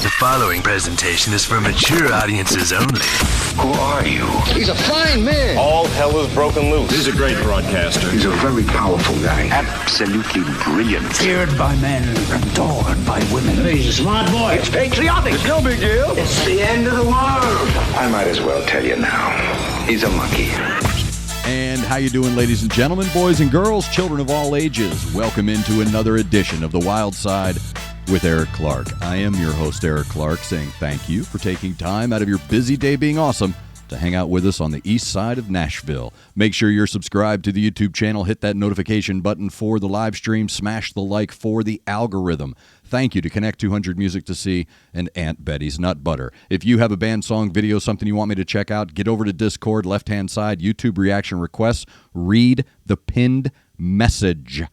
The following presentation is for mature audiences only. Who are you? He's a fine man. All hell is broken loose. He's a great broadcaster. He's a very powerful guy. Absolutely brilliant. Feared by men, adored by women. He's a smart boy. It's patriotic. It's no big deal. It's the end of the world. I might as well tell you now. He's a monkey. And how you doing, ladies and gentlemen, boys and girls, children of all ages? Welcome into another edition of The Wyldeside with Eric Clark. I am your host, Eric Clark, saying thank you for taking time out of your busy day being awesome to hang out with us on the east side of Nashville. Make sure you're subscribed to the YouTube channel. Hit that notification button for the live stream. Smash the like for the algorithm. Thank you to Connect 200 Music to See and Aunt Betty's Nut Butter. If you have a band, song, video, something you want me to check out, get over to Discord, left-hand side, YouTube reaction requests. Read the pinned message.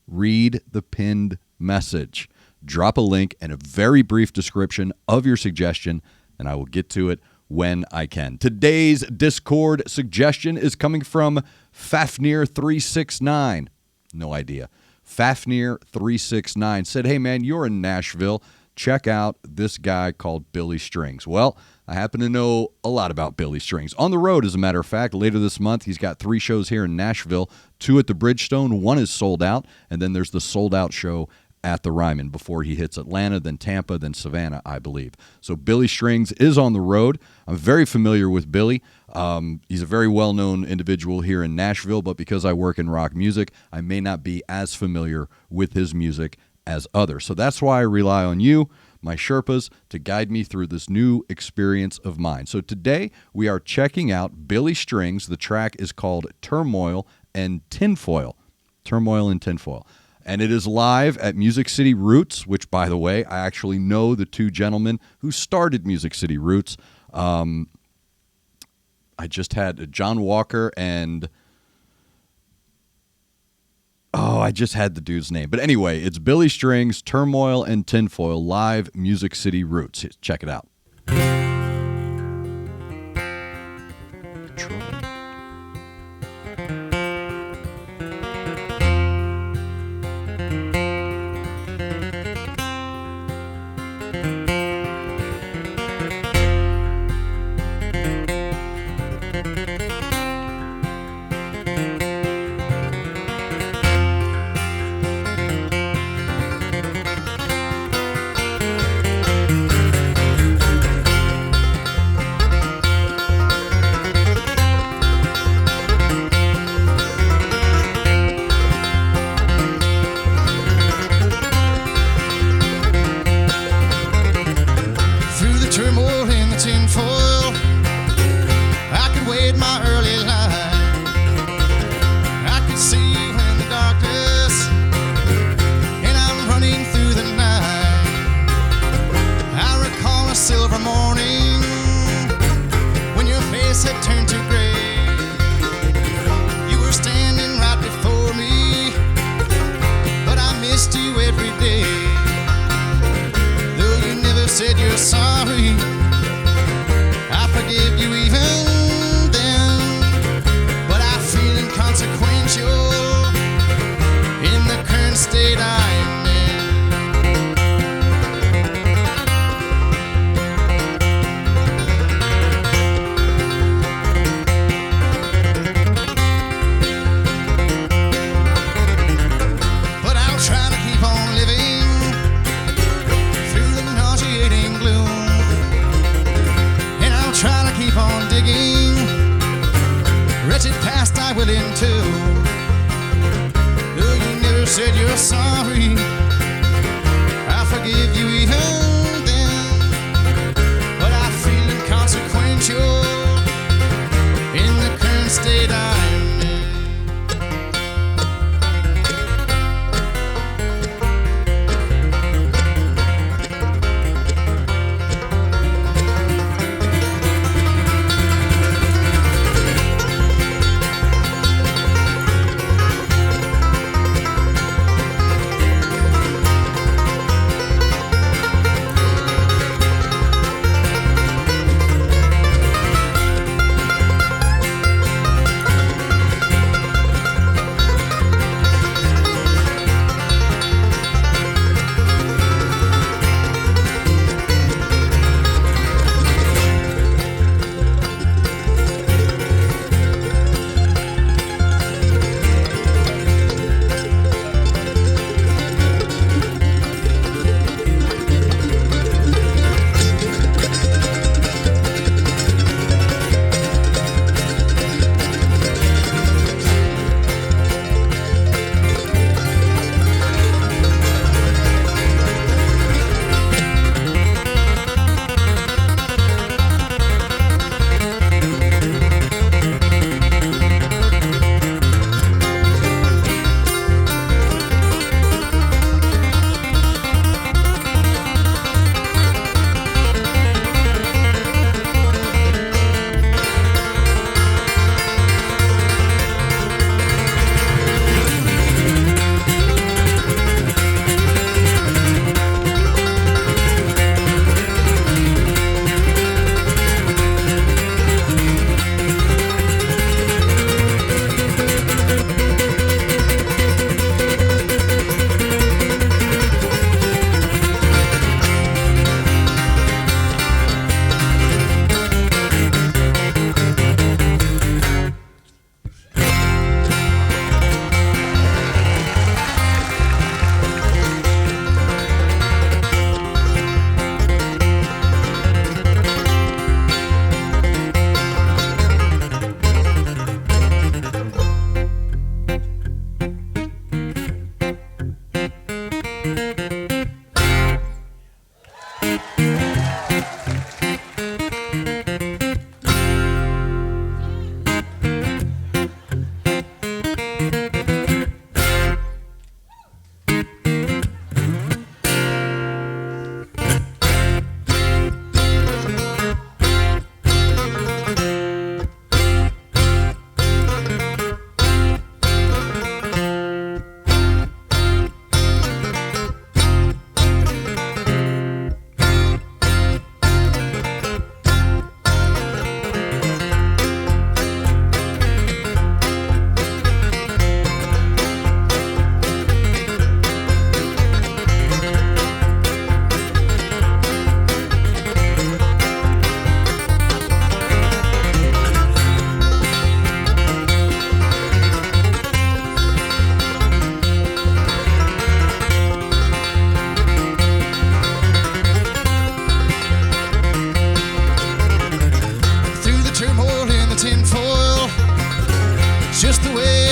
Read the pinned message. Drop a link and a very brief description of your suggestion, and I will get to it when I can. Today's Discord suggestion is coming from Fafnir369. No idea. Fafnir369 said, hey man, you're in Nashville. Check out this guy called BillyStrings. Well, I happen to know a lot about BillyStrings. On the road, as a matter of fact, later this month, he's got 3 shows here in Nashville, 2 at the Bridgestone, 1 is sold out, and then there's the sold out show at the Ryman before he hits Atlanta, then Tampa, then Savannah, I believe. So BillyStrings is on the road. I'm very familiar with Billy. He's a very well-known individual here in Nashville, but because I work in rock music, I may not be as familiar with his music as others. So that's why I rely on you, my Sherpas, to guide me through this new experience of mine. So today we are checking out BillyStrings. The track is called Turmoil&Tinfoil. Turmoil&Tinfoil. And it is live at MusicCityRoots, which, by the way, I actually know the 2 gentlemen who started MusicCityRoots. I just had John Walker and... I just had the dude's name. But anyway, it's BillyStrings, Turmoil&Tinfoil, live MusicCityRoots. Check it out. Control. Said you're sorry, I forgive you even then, but I feel inconsequential in the current state I'm in. But I'll try to keep on living gloom, and I'll try to keep on digging. Wretched past I will into. Oh, you never said you're sorry, I forgive you even then, but I feel inconsequential in the current state I'm in.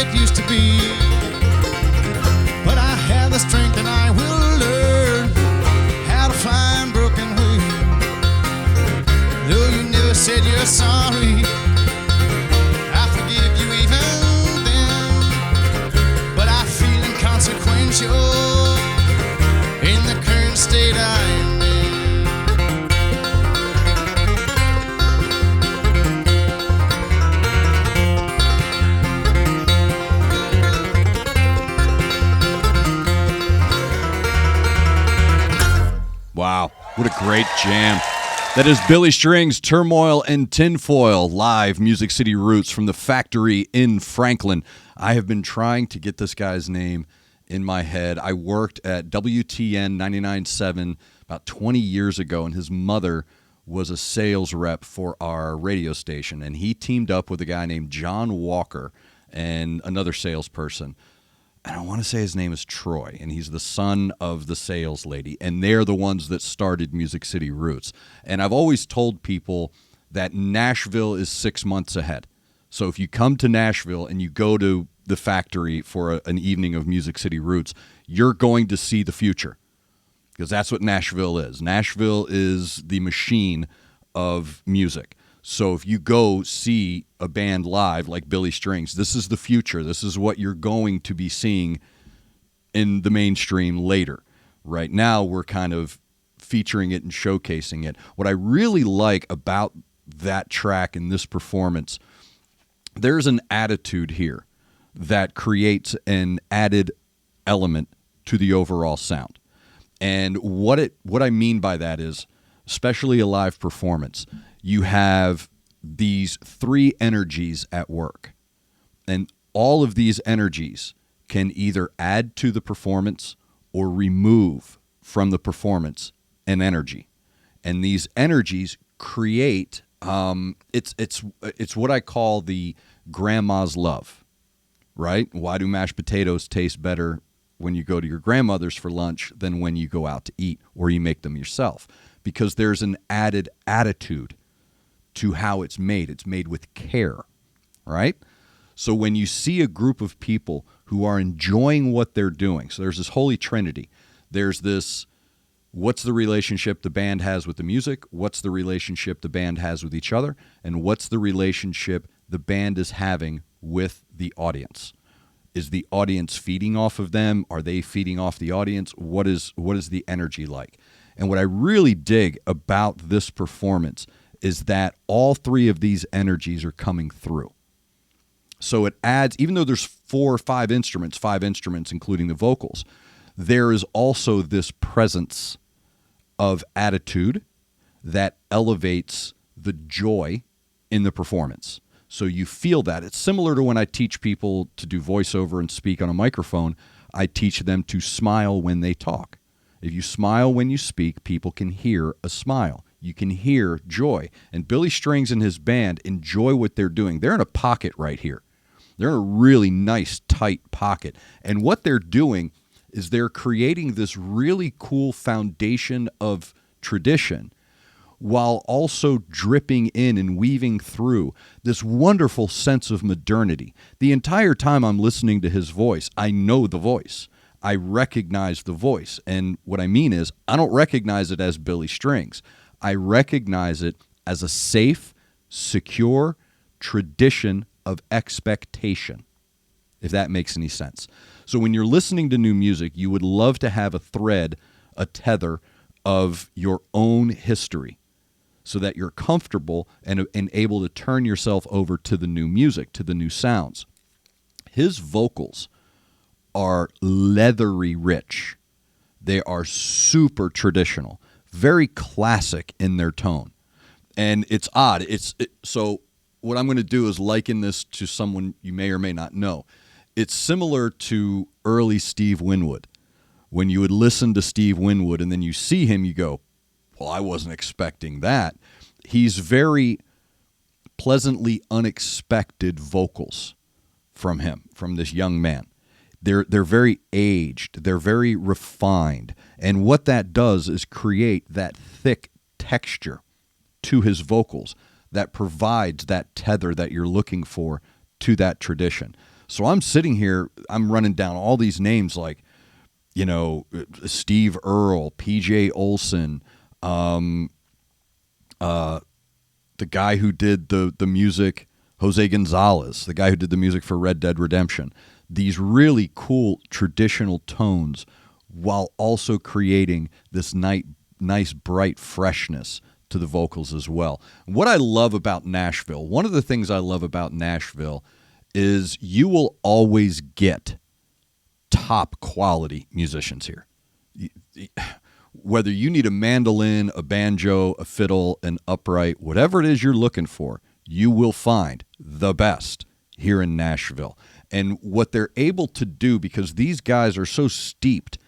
it used to be. But I have the strength and I will learn how to fly on broken wings. Though you never said you're sorry, I forgive you even then. But I feel inconsequential in the current state I am in. Wow, what a great jam. That is BillyStrings, Turmoil and Tinfoil, live Music City Roots from the factory in Franklin. I have been trying to get this guy's name in my head. I worked at WTN 99.7 about 20 years ago, and his mother was a sales rep for our radio station, and he teamed up with a guy named John Walker and another salesperson. And I want to say his name is Troy, and he's the son of the sales lady, and they're the ones that started Music City Roots. And I've always told people that Nashville is 6 months ahead. So if you come to Nashville and you go to the factory for an evening of Music City Roots, you're going to see the future, because that's what Nashville is. Nashville is the machine of music. So if you go see a band live like BillyStrings, this is the future. This is what you're going to be seeing in the mainstream later. Right now, we're kind of featuring it and showcasing it. What I really like about that track and this performance, there's an attitude here that creates an added element to the overall sound. And what I mean by that is, especially a live performance, you have these three energies at work. And all of these energies can either add to the performance or remove from the performance an energy. And these energies create, it's what I call the grandma's love, right? Why do mashed potatoes taste better when you go to your grandmother's for lunch than when you go out to eat or you make them yourself? Because there's an added attitude to how it's made. It's made with care, right? So when you see a group of people who are enjoying what they're doing, so there's this holy trinity. There's this, what's the relationship the band has with the music? What's the relationship the band has with each other? And what's the relationship the band is having with the audience? Is the audience feeding off of them? Are they feeding off the audience? What is the energy like? And what I really dig about this performance is that all three of these energies are coming through. So it adds, even though there's five instruments, including the vocals, there is also this presence of attitude that elevates the joy in the performance. So you feel that. It's similar to when I teach people to do voiceover and speak on a microphone. I teach them to smile when they talk. If you smile when you speak, people can hear a smile. You can hear joy. And BillyStrings and his band enjoy what they're doing. They're in a pocket right here. They're in a really nice, tight pocket. And what they're doing is they're creating this really cool foundation of tradition while also dripping in and weaving through this wonderful sense of modernity. The entire time I'm listening to his voice, I know the voice. I recognize the voice. And what I mean is, I don't recognize it as BillyStrings. I recognize it as a safe, secure tradition of expectation, if that makes any sense. So when you're listening to new music, you would love to have a thread, a tether of your own history so that you're comfortable and able to turn yourself over to the new music, to the new sounds. His vocals are leathery rich. They are super traditional, very classic in their tone. And it's odd. So what I'm going to do is liken this to someone you may or may not know. It's similar to early Steve Winwood. When you would listen to Steve Winwood and then you see him, you go, well, I wasn't expecting that. He's very pleasantly unexpected vocals from him, from this young man. They're very aged. They're very refined. And what that does is create that thick texture to his vocals that provides that tether that you're looking for to that tradition. So I'm sitting here, I'm running down all these names like, you know, Steve Earle, PJ Olson, the guy who did the music, Jose Gonzalez, the guy who did the music for Red Dead Redemption. These really cool traditional tones while also creating this nice bright freshness to the vocals as well. What I love about Nashville, one of the things I love about Nashville is you will always get top quality musicians here. Whether you need a mandolin, a banjo, a fiddle, an upright, whatever it is you're looking for, you will find the best here in Nashville. And what they're able to do, because these guys are so steeped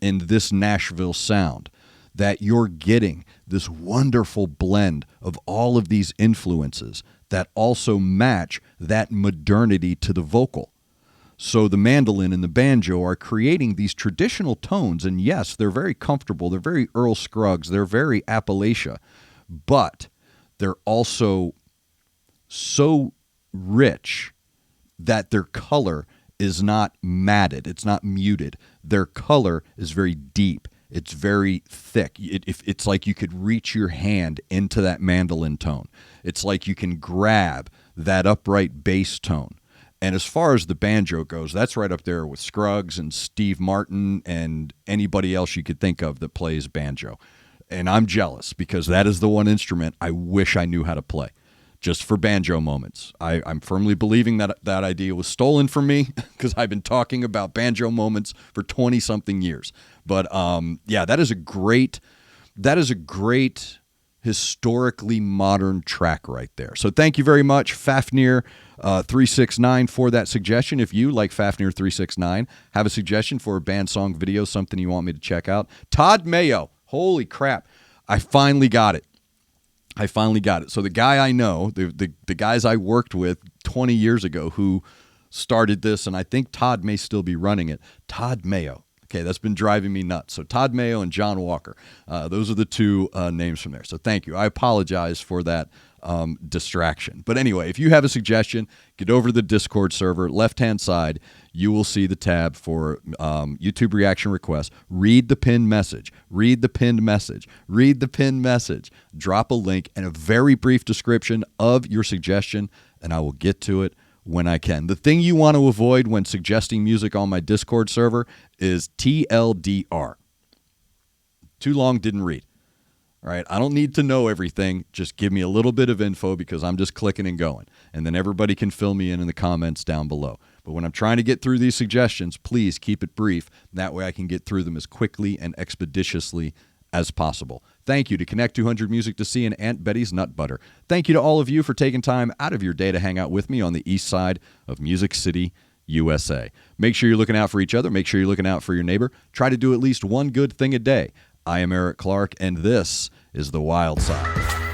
in this Nashville sound, that you're getting this wonderful blend of all of these influences that also match that modernity to the vocal. So the mandolin and the banjo are creating these traditional tones, and yes, they're very comfortable, they're very Earl Scruggs, they're very Appalachia, but they're also so rich that their color is not matted, it's not muted. Their color is very deep, it's very thick. It's like you could reach your hand into that mandolin tone. It's like you can grab that upright bass tone. And as far as the banjo goes, that's right up there with Scruggs and Steve Martin and anybody else you could think of that plays banjo. And I'm jealous because that is the one instrument I wish I knew how to play, just for banjo moments. I'm firmly believing that that idea was stolen from me because I've been talking about banjo moments for 20-something years. But yeah, that is a great historically modern track right there. So thank you very much, Fafnir 369, for that suggestion. If you, like Fafnir 369, have a suggestion for a band song video, something you want me to check out, Todd Mayo, holy crap, I finally got it. So the guy I know, the guys I worked with 20 years ago who started this, and I think Todd may still be running it, Todd Mayo. Okay, that's been driving me nuts. So Todd Mayo and John Walker, those are the two names from there. So thank you. I apologize for that distraction. But anyway, if you have a suggestion, get over to the Discord server, left-hand side, you will see the tab for YouTube reaction requests. Read the pinned message. Drop a link and a very brief description of your suggestion, and I will get to it when I can. The thing you want to avoid when suggesting music on my Discord server is TLDR. Too long, didn't read. All right, I don't need to know everything. Just give me a little bit of info because I'm just clicking and going. And then everybody can fill me in the comments down below. But when I'm trying to get through these suggestions, please keep it brief. That way I can get through them as quickly and expeditiously as possible. Thank you to Connect 200 Music to See and Aunt Betty's Nut Butter. Thank you to all of you for taking time out of your day to hang out with me on the east side of Music City, USA. Make sure you're looking out for each other. Make sure you're looking out for your neighbor. Try to do at least one good thing a day. I am Eric Clark, and this is The Wild Side.